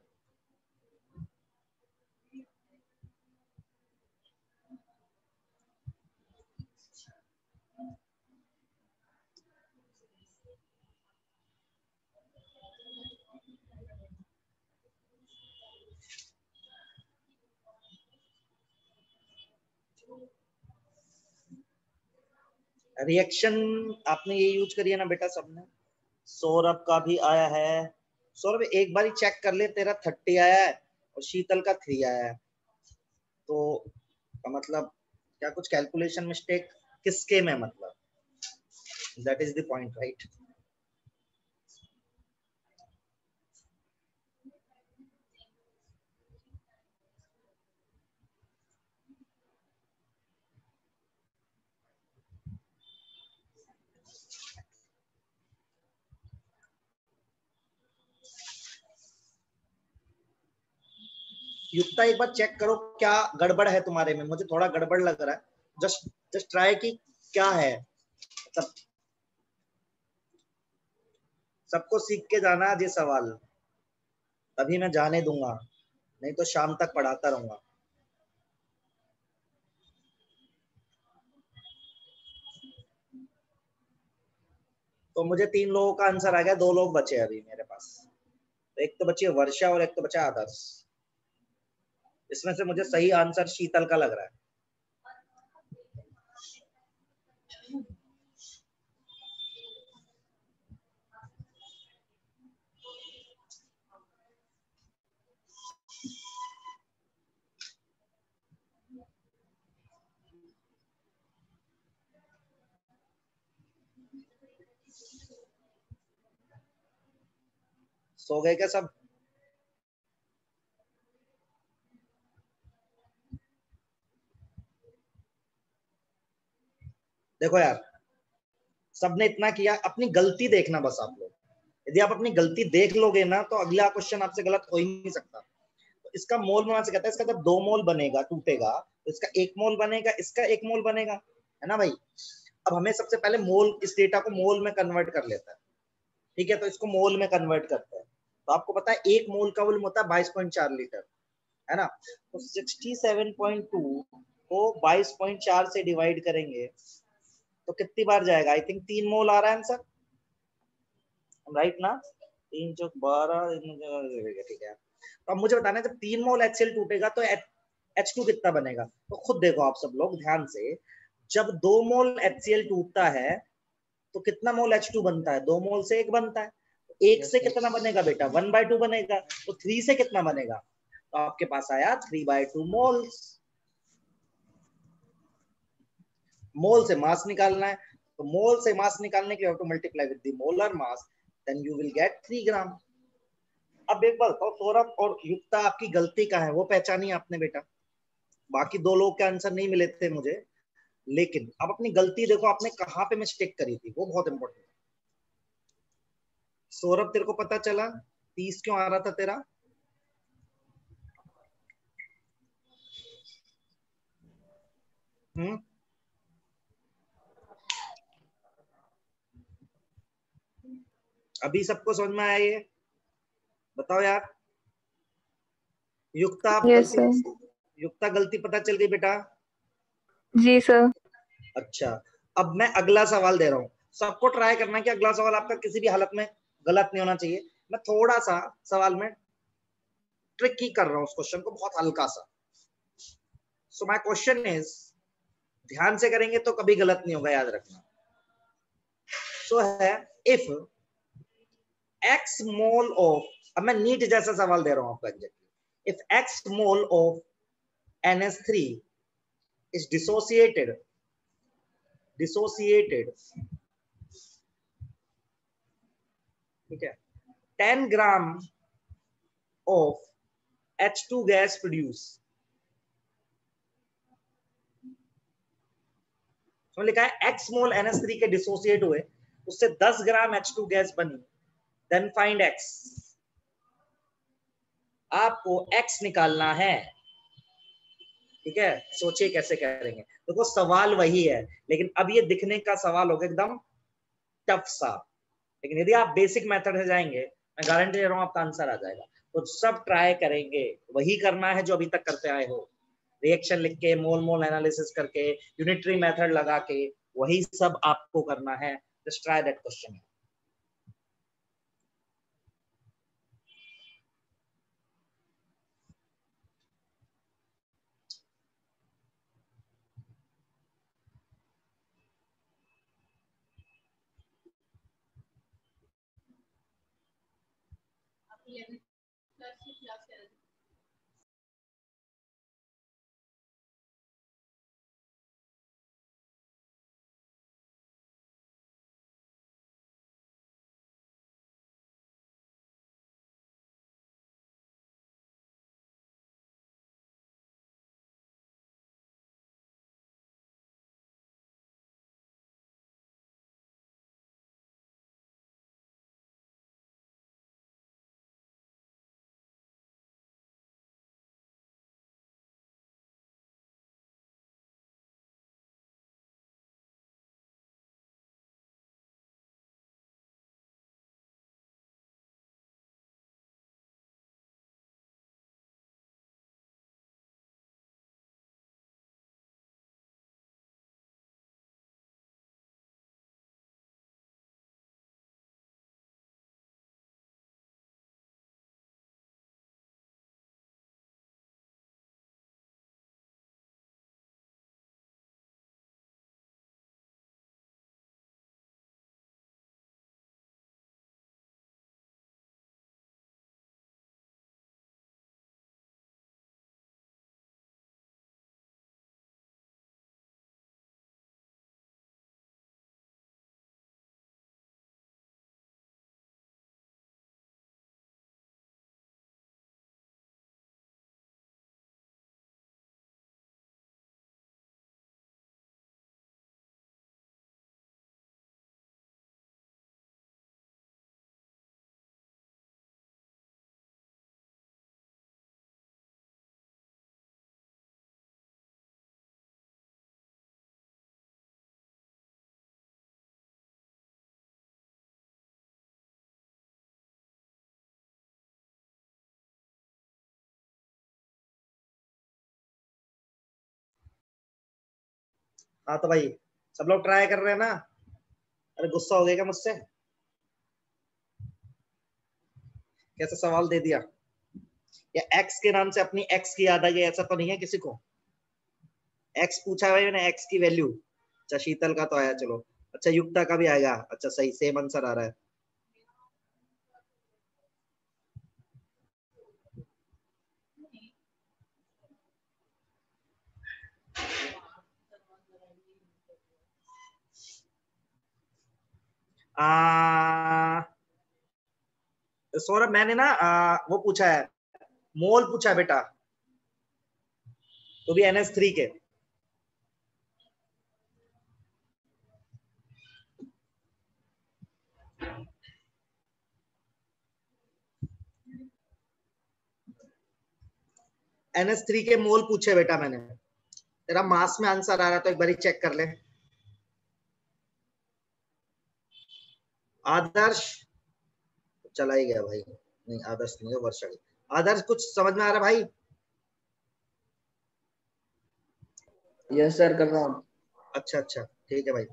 रिएक्शन आपने ये यूज करी है ना बेटा सबने? सौरभ का भी आया है। सौरभ एक बार ही चेक कर ले, तेरा 30 आया है और शीतल का 3 आया है, तो का मतलब क्या कुछ कैलकुलेशन मिस्टेक किसके में, मतलब that is the point, right? Yukta एक बार चेक करो क्या गड़बड़ है तुम्हारे में, मुझे थोड़ा गड़बड़ लग रहा है। जस्ट जस्ट ट्राई कि क्या है। सब सबको सीख के जाना आज ये सवाल, तभी मैं जाने दूंगा, नहीं तो शाम तक पढ़ाता रहूंगा। तो मुझे 3 लोगों का आंसर आ गया, 2 लोग बचे अभी मेरे पास। एक तो बची वर्षा और एक तो बचा आदर्श। इसमें से मुझे सही आंसर शीतल का लग रहा है। सो गए क्या सब? देखो यार, सबने इतना किया, अपनी गलती देखना बस आप लोग। यदि आप अपनी गलती देख लोगे ना तो अगला क्वेश्चन आपसे गलत हो ही नहीं सकता। तो इसका मोल में से कहता है, इसका जब 2 मोल बनेगा टूटेगा तो इसका 1 मोल बनेगा, इसका 1 मोल बनेगा, है ना भाई? अब हमें सबसे पहले मोल, इस डेटा को मोल में कन्वर्ट कर लेता है, ठीक है? तो इसको मोल में कन्वर्ट करते हैं। तो आपको पता है 1 मोल का वॉल्यूम होता है 22.4 लीटर, है ना? तो 67.2 को 22.4 से डिवाइड करेंगे तो कितनी बार जाएगा? आई थिंक 3 मोल आ रहा है आंसर, राइट ना? 3 चौक 12, ठीक है। तो अब मुझे बताना है जब 3 मोल HCl टूटेगा तो H2 कितना बनेगा। तो खुद देखो आप सब लोग ध्यान से, जब 2 मोल HCl टूटता है तो कितना मोल H2 बनता है, 2 मोल से 1 बनता है। एक से कितना बनेगा बेटा, 1/2 बनेगा। तो 3 से कितना बनेगा, तो आपके पास आया 3/2 मोल्स। मोल से मास निकालना है, तो मोल से मास निकालने के लिए to multiply with the molar mass, then you will get 3 gram. अब एक बात बताओ, सौरभ और युक्ता आपकी गलती का है वो पहचानी आपने बेटा। बाकी 2 लोग के आंसर नहीं मिले थे मुझे, लेकिन अब अपनी गलती देखो आपने कहां पे मिस्टेक करी थी, वो बहुत इंपॉर्टेंट है। सौरभ तेरे को पता चला 30 क्यों आ रहा था तेरा? अभी सबको समझ में आया ये? बताओ यार। युक्ता आप यस सर। युक्ता गलती पता चल गई बेटा? जी सर। अच्छा, अब मैं अगला सवाल दे रहा हूं, सबको ट्राई करना है कि अगला सवाल आपका किसी भी हालत में गलत नहीं होना चाहिए। मैं थोड़ा सा सवाल में ट्रिकी कर रहा हूं उस क्वेश्चन को, बहुत हल्का सा। सो माय क्वेश्चन इज, ध्यान से करेंगे तो कभी गलत नहीं होगा, याद रखना। सो है, इफ x मोल ऑफ, अब मैं नीट जैसा सवाल दे रहा हूं आपको exactly, if x mole of NH3 is dissociated ठीक है, 10 gram of H2 gas produce, तो लिखा है x मोल NH3 के डिसोसिएट हुए, उससे 10 ग्राम H2 गैस बनी, देन फाइंड x। आपको x निकालना है, ठीक है। सोचिए कैसे करेंगे, देखो सवाल वही है, लेकिन अब ये दिखने का सवाल होगा एकदम टफ सा, लेकिन यदि आप बेसिक मेथड से जाएंगे, मैं गारंटी दे रहा हूं आपका आंसर आ जाएगा। तो सब ट्राई करेंगे, वही करना है जो अभी तक करते आए हो, रिएक्शन लिख के, मोल मोल एनालिसिस करके, यूनिटरी मेथड लगा के, वही सब आपको करना है। Just try that question. हाँ तो भाई सब लोग ट्राई कर रहे हैं ना? अरे गुस्सा हो गया क्या मुझसे? कैसा सवाल दे दिया? या एक्स के नाम से अपनी एक्स की याद आ गई, ऐसा तो नहीं है किसी को? एक्स पूछा है भाई मैंने, एक्स की वैल्यू। अच्छा शीतल का तो आया, चलो। अच्छा युक्ता का भी आएगा, अच्छा सही, सेम आंसर आ रहा है। सौरभ मैंने ना वो पूछा है, मोल पूछा है बेटा, तो भी NH3 के। NH3 के मोल पूछे बेटा मैंने। तेरा मास में आंसर आ रहा है तो एक बार चेक कर ले। आदर्श चला ही गया भाई, नहीं आदर्श नहीं है, वर्षा। आदर्श कुछ समझ में आ रहा भाई? यस सर, कर रहा हूँ। अच्छा अच्छा ठीक है भाई।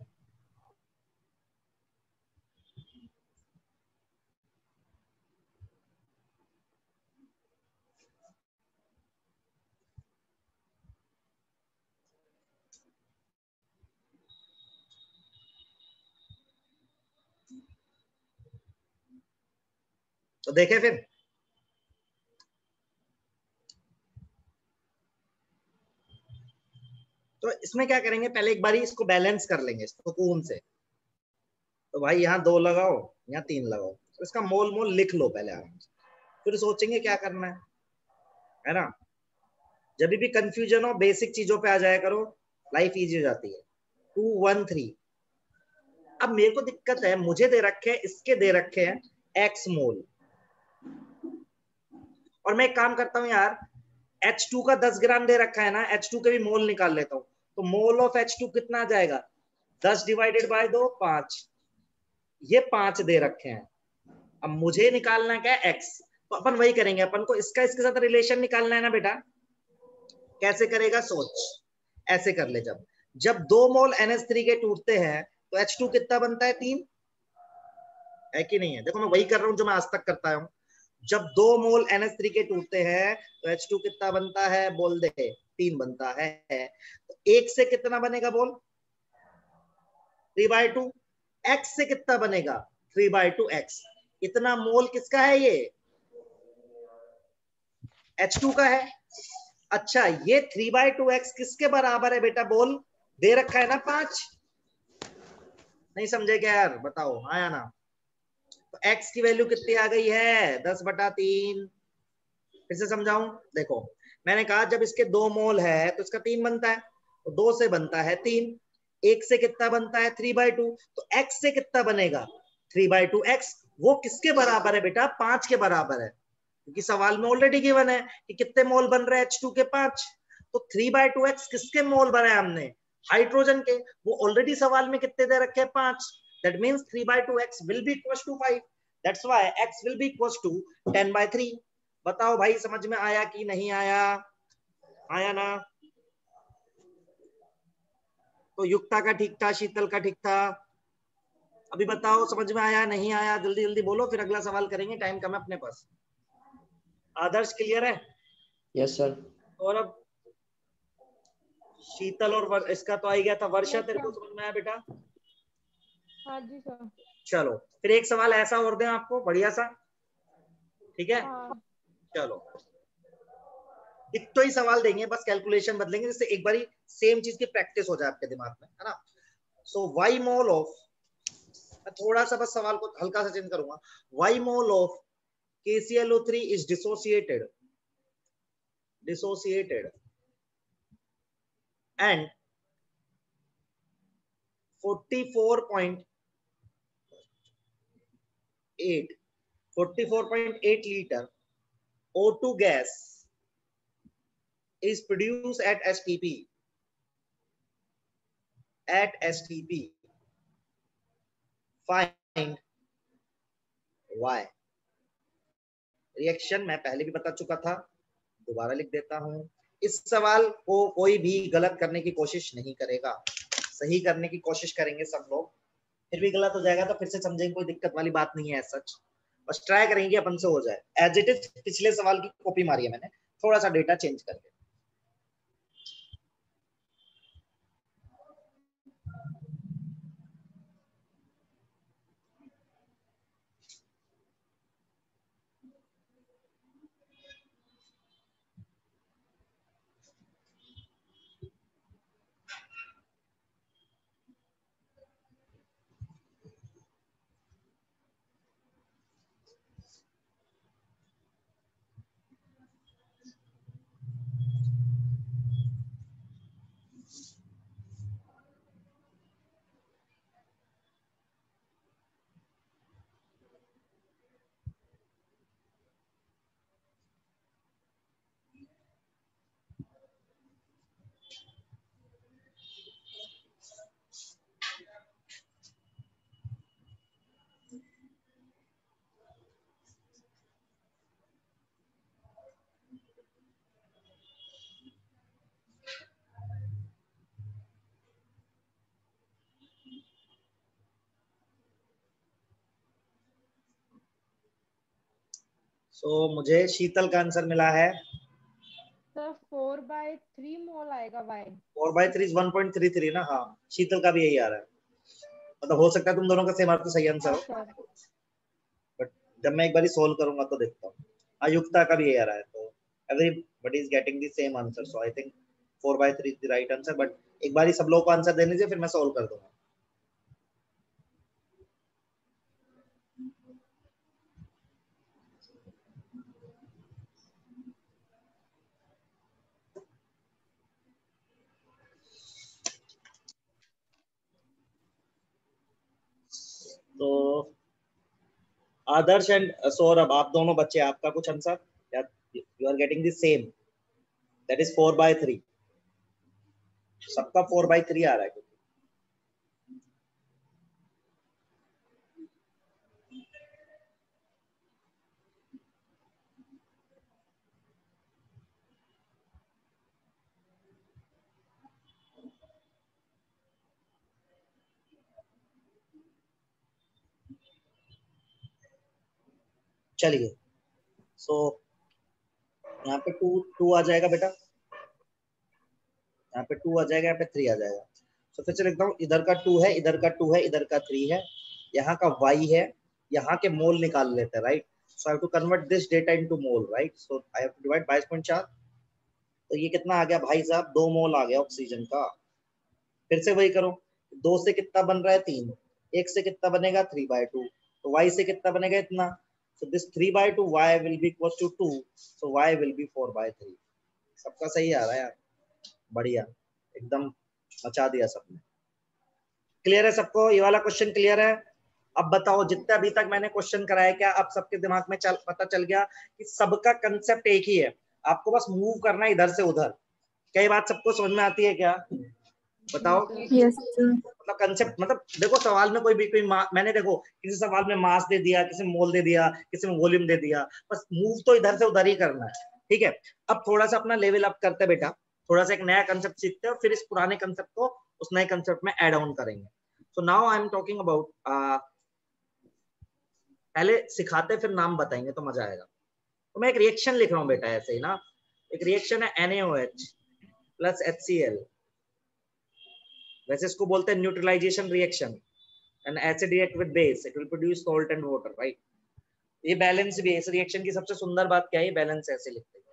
तो देखे फिर, तो इसमें क्या करेंगे, पहले एक बारी इसको बैलेंस कर लेंगे सुकून से। तो भाई यहाँ 2 लगाओ, यहाँ 3 लगाओ, तो इसका मोल मोल लिख लो पहले आराम से, फिर सोचेंगे क्या करना है ना। जब भी कंफ्यूजन हो बेसिक चीजों पे आ जाया करो, लाइफ इजी हो जाती है। 213। अब मेरे को दिक्कत है, मुझे दे रखे हैं, इसके दे रखे हैं एक्स मोल, और मैं एक काम करता हूं यार, H2 का 10 ग्राम दे रखा है ना, H2 के भी मोल निकाल लेता हूं। तो मोल ऑफ H2 कितना आ जाएगा? 10 डिवाइडेड बाय 2, 5। ये 5 दे रखे हैं। अब मुझे निकालना क्या है, एक्स। तो अपन वही करेंगे, अपन को इसका इसके साथ रिलेशन निकालना है ना बेटा। कैसे करेगा सोच, ऐसे कर ले। जब जब 2 मोल NH3 के टूटते हैं तो H2 कितना बनता है? 3 है कि नहीं है? देखो मैं वही कर रहा हूं जो मैं आज तक करता हूं। जब 2 मोल NH3 के टूटते हैं तो H2 कितना बनता है? बोल दे, 3 बनता है। तो 1 से कितना बनेगा बोल? 3/2। x से कितना बनेगा? 3/2 x। इतना मोल किसका है? ये H2 का है। अच्छा ये 3/2 x किसके बराबर है बेटा बोल? दे रखा है ना 5। नहीं समझे क्या यार? बताओ, आया ना? तो x की वैल्यू कितनी आ गई है? 10/3। फिर से समझाऊं, देखो मैंने कहा जब इसके 2 मोल है तो इसका 3 बनता है, तो 2 से बनता है 3। 1 से कितना बनता है? 3/2। तो x से कितना बनेगा? 3/2 x। वो किसके बराबर है बेटा? 5 के बराबर है, क्योंकि सवाल में ऑलरेडी गिवन है कि कितने मोल बन रहे हैं H2 के? 5। तो 3/2 x किसके मोल बनाए हमने? हाइड्रोजन के। वो ऑलरेडी सवाल में कितने दे रखे हैं? 5। That means 3/2 x will be equal to 5। That's why x will be equal to 10/3। बताओ भाई समझ में आया कि नहीं आया? आया ना? तो युक्ता का ठीक था, शीतल का ठीक था। अभी बताओ समझ में आया नहीं आया? जल्दी जल्दी बोलो, फिर अगला सवाल करेंगे, टाइम कम है अपने पास। आदर्श क्लियर है? Yes sir. और अब शीतल और इसका तो आ ही गया था। वर्षा यस तेरे को सर। समझ में आया बेटा? हाँ जी सर। चलो फिर एक सवाल ऐसा और दें आपको बढ़िया सा, ठीक है? हाँ। चलो एक तो ही सवाल देंगे, बस कैलकुलेशन बदलेंगे, जिससे एक बारी सेम चीज की प्रैक्टिस हो जाए आपके दिमाग में, है ना। सो वाई मोल ऑफ, थोड़ा सा बस सवाल को हल्का सा चेंज करूंगा। Y mole of KClO3 is dissociated and 44.8 liter O2 gas is produced at STP. Find Y. Reaction मैं पहले भी बता चुका था, दोबारा लिख देता हूं। इस सवाल को कोई भी गलत करने की कोशिश नहीं करेगा, सही करने की कोशिश करेंगे सब लोग। फिर भी गलत हो जाएगा तो फिर से समझेंगे, कोई दिक्कत वाली बात नहीं है सच। बस ट्राई करेंगे कि अपन से हो जाए। एज इट इज पिछले सवाल की कॉपी मारी है मैंने, थोड़ा सा डेटा चेंज करके। मुझे शीतल का आंसर मिला है सर 4/3 मोल आएगा वाइन। 4/3 1.33 ना। हाँ, शीतल का भी यही आ रहा है। मतलब हो सकता है तुम दोनों का सेम तो सही आंसर हो, बट जब मैं एक बार सोल्व करूंगा तो देखता हूँ। आयुक्ता का भी यही आ रहा है, तो everybody is getting the same answer, so I think 4/3 is the right answer, but एक बार ही सब लोगों को आंसर देने दीजिए, फिर मैं सोल्व कर दूंगा। तो आदर्श एंड सौरभ, आप दोनों बच्चे, आपका कुछ आंसर? You are getting the same, that is 4/3। सबका 4/3 आ रहा है। चलिए, सो यहाँ पे 2 आ जाएगा बेटा, यहाँ पे 2 आ जाएगा, यहाँ पे 3 आ जाएगा। तो फिर से लिखता हूँ, इधर का 2 है, इधर का 2 है, इधर का 3 है, यहाँ का y है, यहाँ के मोल निकाल लेते हैं, right. So I have to convert this data into mole, right. So I have to divide 22.4। तो ये कितना आ गया भाई साहब? 2 मोल आ गया ऑक्सीजन का। फिर से वही करो, 2 से कितना बन रहा है? 3। 1 से कितना बनेगा? 3/2। तो y से कितना बनेगा? इतना। So this 3/2 y will be equals to 2, so y will be 4/3। सबका सही आ रहा है यार, बढ़िया, एकदम मचा दिया सबने। क्लियर है सबको? ये वाला क्वेश्चन क्लियर है? अब बताओ, जितने अभी तक मैंने क्वेश्चन कराया, क्या अब सबके दिमाग में पता चल गया कि सबका कंसेप्ट एक ही है, आपको बस मूव करना है इधर से उधर? क्या ये बात सबको समझ में आती है क्या? बताओ। Yes sir. मतलब कंसेप्ट, मतलब देखो सवाल में कोई मैंने देखो किसी सवाल में मास दे दिया, किसी में मोल दे दिया, किसी में वॉल्यूम दे दिया, बस मूव तो इधर से उधर ही करना है, ठीक है। अब थोड़ा सा अपना लेवल अप करते हैं बेटा, थोड़ा सा एक नया कंसेप्ट सीखते हैं, फिर इस पुराने कंसेप्ट को उस नए कंसेप्ट में एड ऑन करेंगे। So now I am talking about, पहले सिखाते फिर नाम बताएंगे तो मजा आएगा। तो मैं एक रिएक्शन लिख रहा हूँ बेटा, ऐसे ही ना। एक रिएक्शन है NaOH प्लस HCl, वैसे इसको बोलते हैं neutralization reaction, and acid react with base, it will produce salt and water, right. ये बैलेंस भी है इस रिएक्शन की। सबसे सुंदर बात क्या है? बैलेंस ऐसे लिखते हैं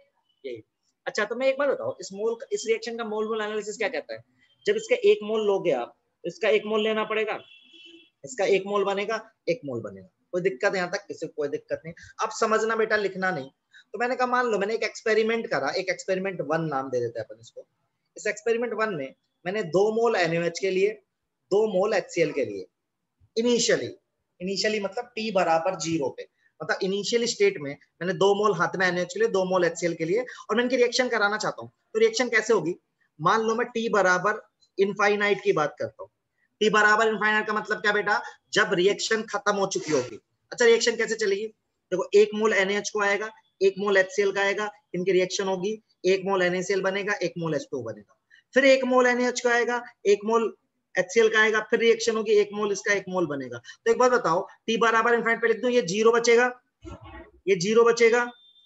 यही। अच्छा, तो मैं एक बात बताओ, इस रिएक्शन का मोल एनालिसिस क्या कहता है? जब इसका 1 मोल लोगे आप, इसका 1 मोल लेना पड़ेगा, इसका 1 मोल बनेगा, 1 मोल बनेगा। कोई दिक्कत यहाँ तक? किसी को कोई दिक्कत नहीं। अब समझना बेटा, लिखना नहीं। तो मैंने कहा, मान लो मैंने एक एक्सपेरिमेंट करा, एक एक्सपेरिमेंट 1 नाम दे देते हैं अपन इसको। इस एक्सपेरिमेंट 1 में मैंने 2 मोल NaOH के लिए, 2 मोल HCl के लिए, इनिशियली मतलब t बराबर 0 पे, मतलब इनिशियल स्टेट में मैंने 2 मोल हाथ में NaOH के लिए, 2 मोल HCl के लिए, और मैं इनकी रिएक्शन कराना चाहता हूँ। तो रिएक्शन कैसे होगी? मान लो मैं t बराबर इनफाइनाइट की बात करता हूँ। t बराबर इनफाइनाइट का मतलब क्या बेटा? जब रिएक्शन खत्म हो चुकी होगी। अच्छा, रिएक्शन कैसे चलेगी? देखो, 1 मोल NaOH को आएगा, 1 मोल HCl का आएगा, इनकी रिएक्शन होगी, 1 मोल NaCl बनेगा, 1 मोल H2O बनेगा। फिर 1 मोल NaOH को आएगा, 1 मोल HCl का आएगा, फिर रिएक्शन होगी, 1 मोल इसका 1 मोल बनेगा। तो एक बात बताओ, T बराबर इनफाइनाइट पे लिख दूं, ये 0 बचेगा, ये 0 बचेगा,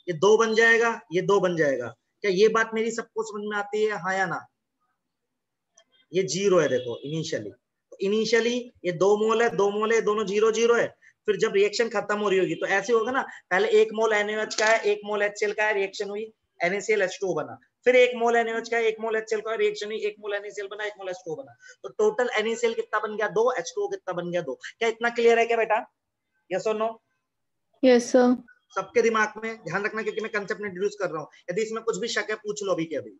ये 2 बन जाएगा, ये 2 बन जाएगा। क्या ये बात मेरी सबको समझ में आती है, हाँ या ना? ये 0 है देखो इनिशियली, तो इनिशियली ये 2 मोल है, 2 मोल है, दोनों 0 0 है। फिर जब रिएक्शन खत्म हो रही होगी तो ऐसे होगा ना, पहले 1 मोल NaOH का है, 1 मोल HCl का है, रिएक्शन हुई, NaClH2O बना, फिर 1 मोल NaOH का है, 1 मोल HCl का है, रिएक्शन हुई, 1 मोल NaCl बना, 1 मोल H2O बना। तो टोटल NaCl कितना बन गया? 2, H2O कितना बन गया? 2। क्या इतना क्लियर है क्या बेटा? यस और नो? Yes sir. सबके दिमाग में ध्यान रखना, क्योंकि मैं कंसेप्ट इंट्रोड्यूस कर रहा हूँ, यदि इसमें कुछ भी शक है पूछ लो अभी के अभी।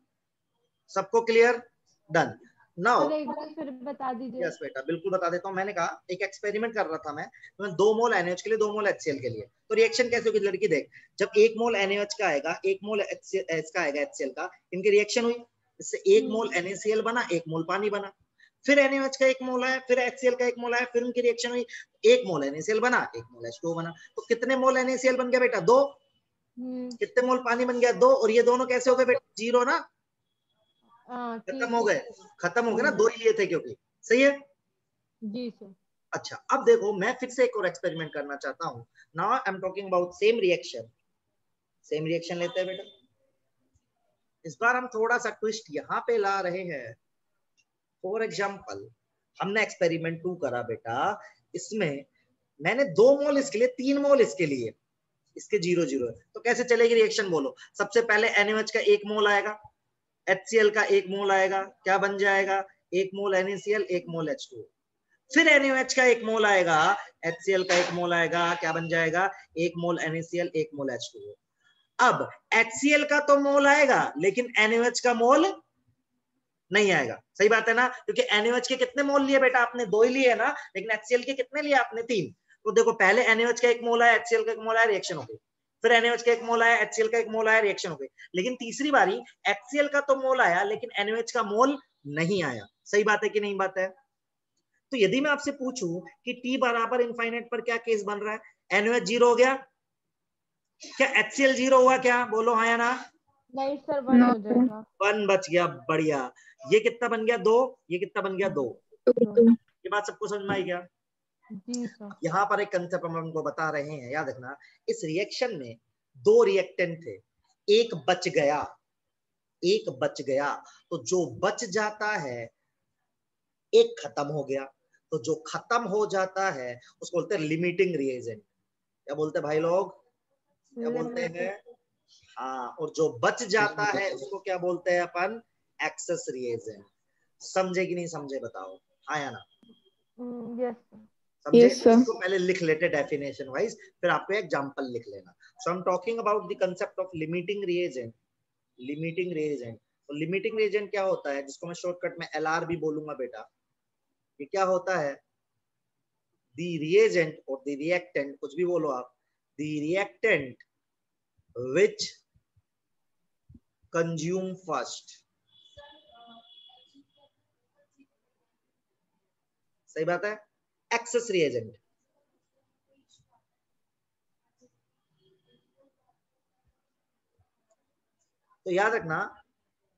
सबको क्लियर? डन। नाउ सर एक बार फिर बता दीजिए। यस बेटा, बिल्कुल बता देता हूँ। मैंने कहा एक एक्सपेरिमेंट कर रहा था मैं, तो मैं 2 मोल NaOH के लिए, 2 मोल HCl के लिए, तो रिएक्शन कैसे होगी लड़की देख, जब 1 मोल NaOH का आएगा, 1 मोल HCl का आएगा, HCl का, इनकी रिएक्शन हुई, इससे 1 मोल NaCl बना, 1 मोल पानी बना, फिर NaOH का 1 मोल आया, फिर HCl का 1 मोल आया, फिर उनकी रिएक्शन हुई, 1 मोल NaCl बना, 1 मोल H2O बना। तो कितने मोल NaCl बन गया बेटा? 2। कितने मोल पानी बन गया? 2। और ये दोनों कैसे हो गए बेटा? 0 ना, खत्म हो गए, खत्म हो गए ना, 2 ही लिए थे क्योंकि। सही है जी सर। अच्छा, अब देखो मैं फिर से एक और एक्सपेरिमेंट करना चाहता हूं। Now I am talking about same reaction. Same reaction लेते हैं बेटा, इस बार हम थोड़ा सा ट्विस्ट यहां पे ला रहे हैं। फॉर एग्जांपल हमने एक्सपेरिमेंट 2 करा बेटा, इसमें मैंने 2 मोल इसके लिए, 3 मोल इसके लिए, इसके 0 0 है, तो कैसे चलेगी रिएक्शन बोलो? सबसे पहले NaOH का 1 मोल आएगा, HCl का 1 मोल आएगा, क्या बन जाएगा? 1 मोल NaCl, 1 मोल H2O। फिर NaOH का 1 मोल आएगा, HCl का 1 मोल आएगा, क्या बन जाएगा? 1 मोल NaCl, 1 मोल H2O। अब HCl का तो मोल आएगा, लेकिन NaOH का मोल नहीं आएगा। सही बात है ना, क्योंकि NaOH के कितने मोल लिए बेटा आपने? 2 ही लिए ना, लेकिन HCl के कितने लिए आपने? 3। तो देखो पहले NaOH का 1 मोल आया, HCl का 1 मोल आया, रिएक्शन हो गई, फिर NaOH का 1 मोल आया, HCl का 1 मोल आया, रिएक्शन हो गई, लेकिन तीसरी बारी HCl का तो मोल आया, लेकिन NaOH का मोल नहीं आया। सही बात है कि नहीं बात है? तो यदि मैं आपसे पूछूं कि T बराबर इनफाइनाइट पर क्या केस बन रहा है? NaOH 0 हो गया, क्या HCl 0 हुआ? क्या बोलो हाँ या ना? नहीं सर, 1 नो हो जाएगा। 1 बच गया, बढ़िया। ये कितना बन गया? 2। ये कितना बन गया? 2। तो ये बात सबको समझ में आई क्या? जी सर। यहाँ पर एक कंसेप्ट हम उनको बता रहे हैं, याद रखना। इस रिएक्शन में 2 रिएक्टेंट थे, एक बच गया, एक बच गया, तो जो बच जाता है एक खत्म हो गया, तो जो खत्म हो जाता है उसको बोलते हैं लिमिटिंग रिएजेंट। क्या बोलते हैं भाई लोग? क्या बोलते हैं? हाँ, और जो बच जाता है उसको क्या बोलते हैं अपन? Access reagent. समझे कि नहीं समझे बताओ, हाँ या ना? यस समझे? Yes sir. इसको पहले लिख लेते डेफिनेशन वाइज, फिर आपको एग्जांपल लिख लेना। So I am talking about the concept of limiting reagent. Limiting reagent, तो लिमिटिंग रिएजेंट क्या होता है, जिसको मैं शॉर्टकट में LR भी बोलूंगा बेटा। ये क्या होता है? द रिएजेंट और द रिएक्टेंट, कुछ भी बोलो आप, the reactant which consume first. सही बात है, एक्सेस रिएजेंट। तो याद रखना,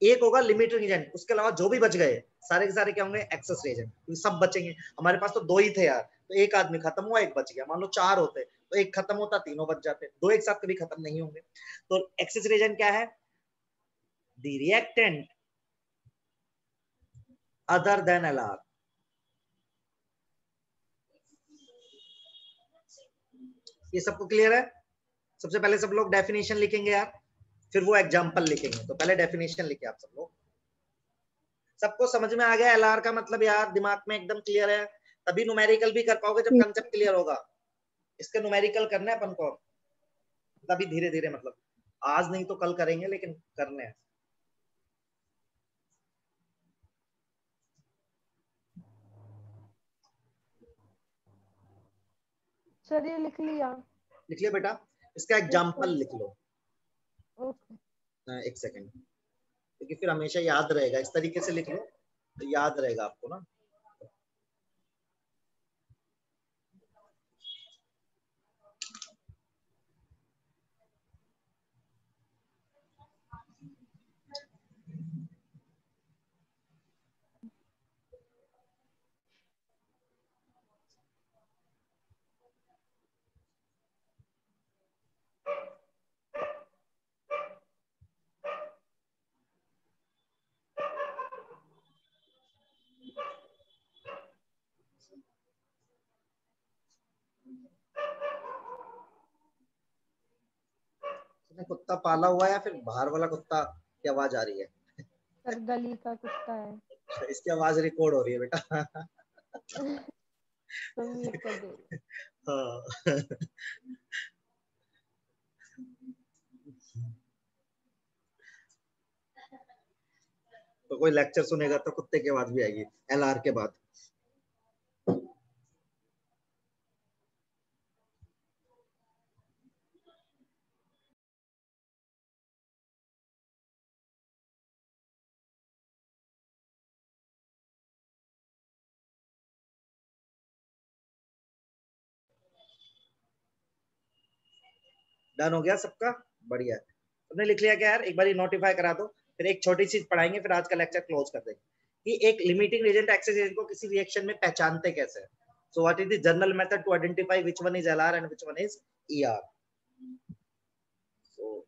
एक होगा लिमिट रिएजेंट, उसके अलावा जो भी बच गए सारे के सारे क्या होंगे? एक्सेस रिएजेंट, क्योंकि सब बचेंगे। हमारे पास तो 2 ही थे यार, तो एक आदमी खत्म हुआ, एक बच गया। मान लो 4 होते तो एक खत्म होता, तीनों बच जाते, 2 एक साथ कभी खत्म नहीं होंगे। तो एक्सेस रिएजेंट क्या है? The reactant other than LR। ये सबको क्लियर है? सबसे पहले सब लोग डेफिनेशन लिखेंगे यार, फिर वो एग्जांपल लिखेंगे। तो पहले डेफिनेशन लिखे आप सब लोग। सबको समझ में आ गया LR का मतलब? यार दिमाग में एकदम क्लियर है? तभी न्यूमेरिकल भी कर पाओगे जब कंसेप्ट क्लियर होगा। इसके न्यूमेरिकल करना है अपन को, तभी धीरे धीरे, मतलब आज नहीं तो कल करेंगे, लेकिन करने हैं। सर ये लिख लिया। लिख लिया बेटा? इसका एग्जांपल लिख लो। ओके। एक सेकंड, क्योंकि फिर हमेशा याद रहेगा। इस तरीके से लिख लो तो याद रहेगा आपको ना। आपने कुत्ता पाला हुआ है या फिर बाहर वाला कुत्ता की आवाज आ रही है? सर गली का कुत्ता है। इसकी आवाज रिकॉर्ड हो रही है बेटा। तो म्यूट कर दे। हाँ। तो कोई लेक्चर सुनेगा तो कुत्ते की आवाज भी आएगी एलआर के बाद। डन हो गया सबका? बढ़िया। तुमने लिख लिया क्या यार? एक बार नोटिफाई करा दो, फिर एक छोटी चीज पढ़ाएंगे, फिर आज का लेक्चर क्लोज कर देंगे कि एक लिमिटिंग एजेंट एक्सेस एजेंट को किसी रिएक्शन में पहचानते कैसे। So what is the general method to identify which one is LR and which one is ER? So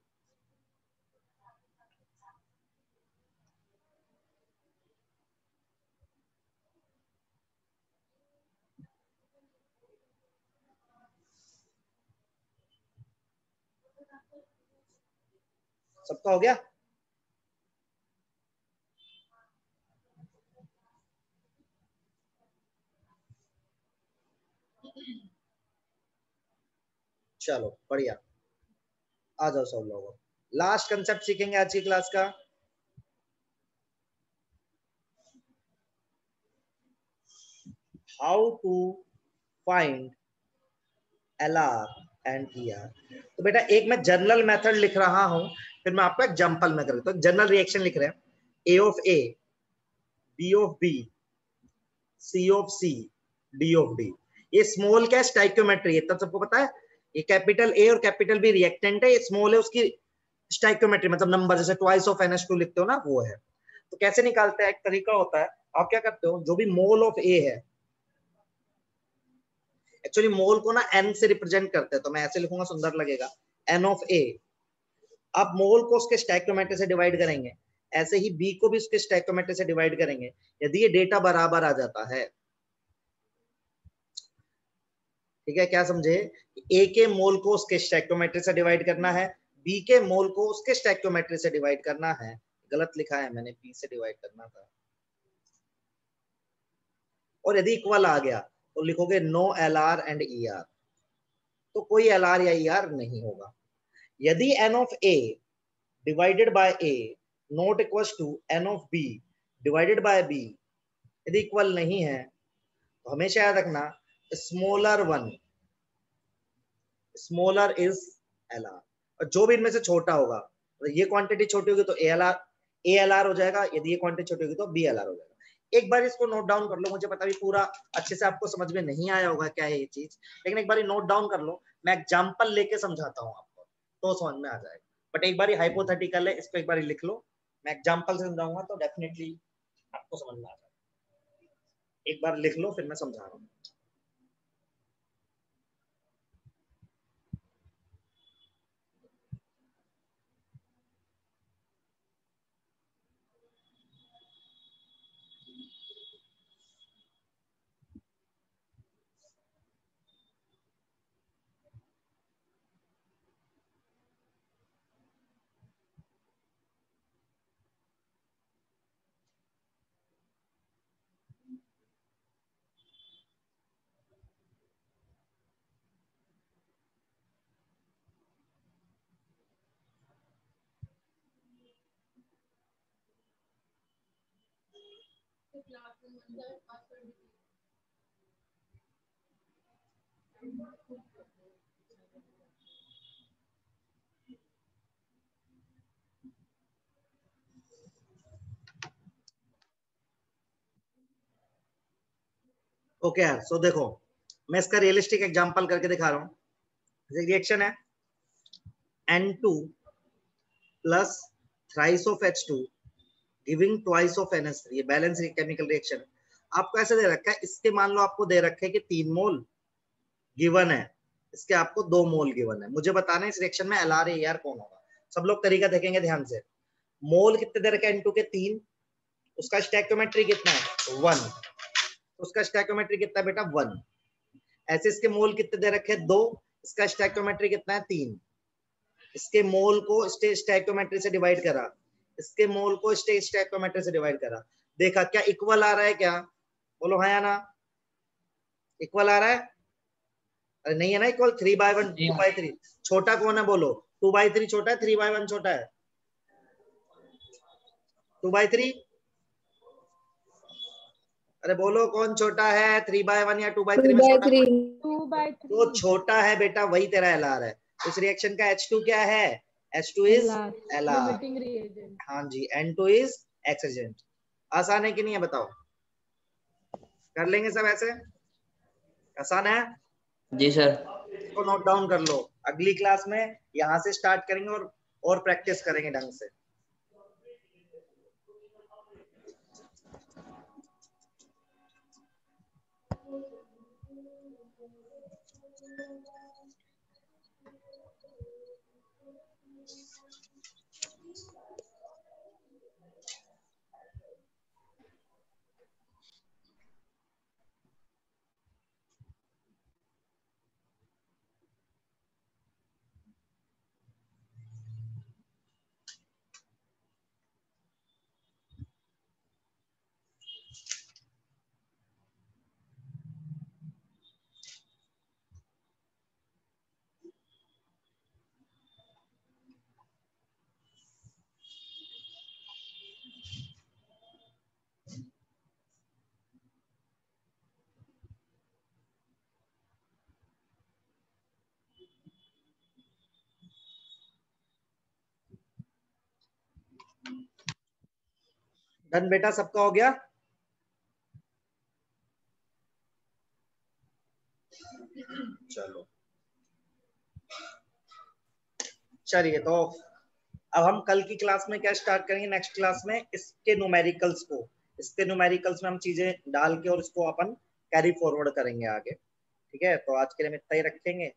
सबका हो गया? चलो बढ़िया, आ जाओ सब लोग। लास्ट कंसेप्ट सीखेंगे आज की क्लास का। How to find LR and ER. तो बेटा एक मैं जनरल मेथड लिख रहा हूं, फिर मैं आपको एग्जांपल में कर देता हूं। जनरल रिएक्शन लिख रहे हैं, A of A, B of B, C of C, D of D. ये स्मॉल क्या स्टाइक्योमेट्री है, तब सबको पता है। ये कैपिटल ए और कैपिटल बी रिएक्टेंट है, ये स्मॉल है उसकी स्टाइक्योमेट्री मतलब नंबर, जैसे ट्वाइस ऑफ NH2 लिखते हो ना, वो है। तो कैसे निकालते हैं? एक तरीका होता है, आप क्या करते हो, जो भी मोल ऑफ ए है, एक्चुअली मोल को ना n से रिप्रेजेंट करते हैं, तो मैं ऐसे लिखूंगा, सुंदर लगेगा, n ऑफ a। आप मोल को उसके स्टोइकियोमेट्री से डिवाइड करेंगे, ऐसे ही b को भी उसके स्टोइकियोमेट्री से डिवाइड करेंगे। यदि ये डेटा बराबर आ जाता है, ठीक है, क्या समझे, a के मोल को उसके स्टोइकियोमेट्री से डिवाइड करना है, b के मोल को उसके स्टोइकियोमेट्री से डिवाइड करना है। गलत लिखा है मैंने, b से डिवाइड करना था। और यदि इक्वल आ गया तो लिखोगे नो LR एंड ER, तो कोई LR या ER नहीं होगा। यदि n of a divided by a not equals to n of b divided by b यदि इक्वल नहीं है, तो हमेशा याद रखना smaller one, smaller is LR। और जो भी इनमें से छोटा होगा, तो ये क्वांटिटी छोटी होगी तो ALR हो जाएगा, यदि ये क्वांटिटी छोटी होगी तो BLR हो जाएगा। एक बार इसको नोट डाउन कर लो, मुझे पता भी पूरा अच्छे से आपको समझ में नहीं आया होगा क्या है ये चीज, लेकिन एक बार नोट डाउन कर लो, मैं एग्जांपल लेके समझाता हूँ आपको, तो समझ में आ जाएगा। बट एक बार हाइपोथेटिकल है, इसको एक बार लिख लो, मैं एग्जांपल से समझाऊंगा तो डेफिनेटली आपको समझ में आ जाएगा। एक बार लिख लो, फिर मैं समझा रहा हूँ। ओके यार, सो देखो मैं इसका रियलिस्टिक एग्जांपल करके दिखा रहा हूँ। रिएक्शन है N2 plus thrice of H2 giving twice of NH3, ये बैलेंस केमिकल रिएक्शन। आपको ऐसे दे रखा है, इसके मान लो आपको दे रखे कि 3 मोल गिवन है, इसके आपको 2 मोल गिवन है। मुझे बताना है इस रिएक्शन में LR AR कौन होगा। सब लोग तरीका देखेंगे ध्यान से। मोल कितने दे रखे N2 के 3, उसका स्टोइकियोमेट्री कितना है 1, उसका स्टोइकियोमेट्री कितना है बेटा 1। ऐसे इसके मोल कितने दे रखे 2, इसका स्टोइकियोमेट्री कितना है 3। इसके मोल को स्टोइकियोमेट्री से डिवाइड करा, इसके मोल को स्टोइकियोमेट्री से डिवाइड करा, देखा क्या इक्वल आ रहा है क्या? बोलो हाँ या ना? इक्वल आ रहा है? अरे नहीं है ना इक्वल। 3/1 2/3 छोटा कौन है बोलो? 2/3 छोटा है, 3/1 छोटा है? 2/3। अरे बोलो कौन छोटा है, 3/1 या 2/3 में छोटा? 2/3। तो छोटा है बेटा वही तेरा एलआर है। इस रिएक्शन का H2 क्या है? H2 is LR. Limiting reagent. हाँ जी, N2 इज एक्सजेंट। आसान है कि नहीं है बताओ? कर लेंगे सब ऐसे? आसान है? जी सर। इसको नोट डाउन कर लो, अगली क्लास में यहाँ से स्टार्ट करेंगे और प्रैक्टिस करेंगे ढंग से। डन बेटा, सबका हो गया? चलो चलिए, तो अब हम कल की क्लास में क्या स्टार्ट करेंगे? नेक्स्ट क्लास में इसके न्यूमेरिकल्स को, इसके न्यूमेरिकल्स में हम चीजें डाल के और इसको अपन कैरी फॉरवर्ड करेंगे आगे। ठीक है, तो आज के लिए हम इतना ही रखेंगे।